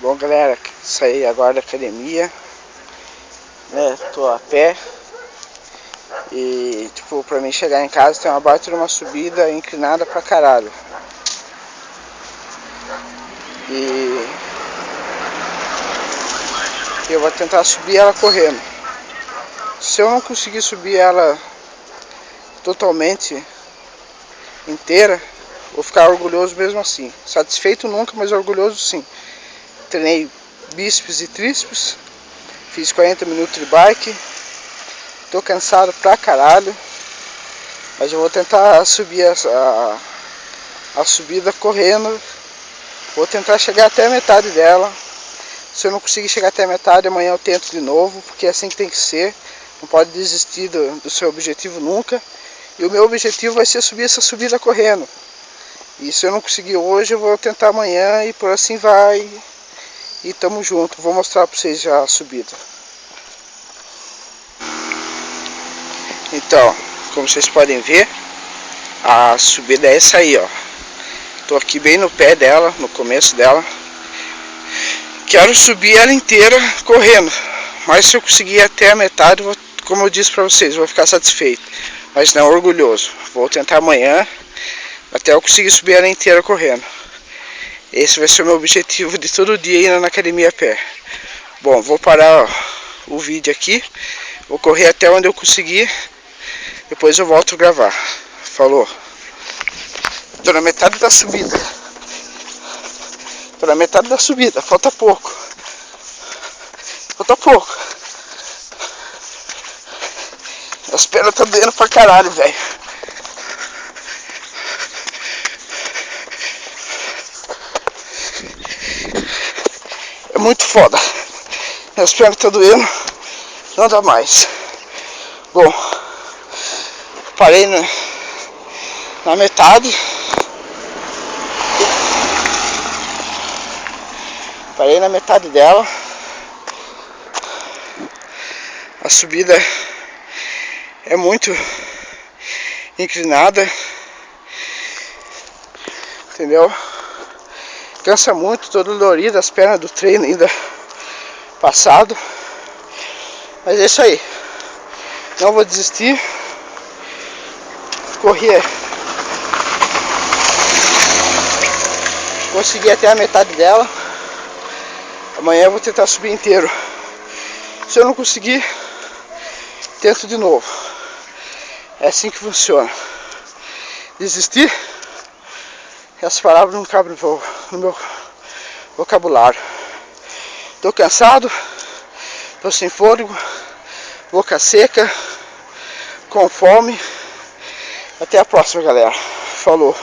Bom, galera, saí agora da academia, né? Tô a pé e, tipo, pra mim chegar em casa tem uma baita de uma subida inclinada pra caralho. E eu vou tentar subir ela correndo. Se eu não conseguir subir ela totalmente inteira, vou ficar orgulhoso mesmo assim. Satisfeito nunca, mas orgulhoso sim. Treinei bíceps e tríceps, fiz 40 minutos de bike, tô cansado pra caralho, mas eu vou tentar subir a subida correndo. Vou tentar chegar até a metade dela. Se eu não conseguir chegar até a metade, amanhã eu tento de novo, porque é assim que tem que ser. Não pode desistir do seu objetivo nunca. E o meu objetivo vai ser subir essa subida correndo. E se eu não conseguir hoje, eu vou tentar amanhã e por assim vai. E tamo junto. Vou mostrar pra vocês já a subida. Então, como vocês podem ver, a subida é essa aí, ó. Tô aqui bem no pé dela, no começo dela. Quero subir ela inteira correndo. Mas se eu conseguir até a metade, como eu disse pra vocês, vou ficar satisfeito. Mas não orgulhoso. Vou tentar amanhã até eu conseguir subir ela inteira correndo. Esse vai ser o meu objetivo de todo dia indo na academia a pé. Bom, vou parar o vídeo aqui. Vou correr até onde eu conseguir. Depois eu volto a gravar. Falou. Tô na metade da subida. Tô na metade da subida. Falta pouco. Falta pouco. As pernas estão doendo pra caralho, velho. É muito foda. Minhas pernas estão doendo. Não dá mais. Bom, parei na metade. Parei na metade dela. A subida é muito inclinada, entendeu? Cansa muito, tô dolorido, as pernas do treino ainda passado. Mas é isso aí. Não vou desistir. Correr. Consegui até a metade dela. Amanhã eu vou tentar subir inteiro. Se eu não conseguir, tento de novo. É assim que funciona. Desistir? Essas palavras não cabem no meu vocabulário. Tô cansado, tô sem fôlego, boca seca, com fome. Até a próxima, galera. Falou.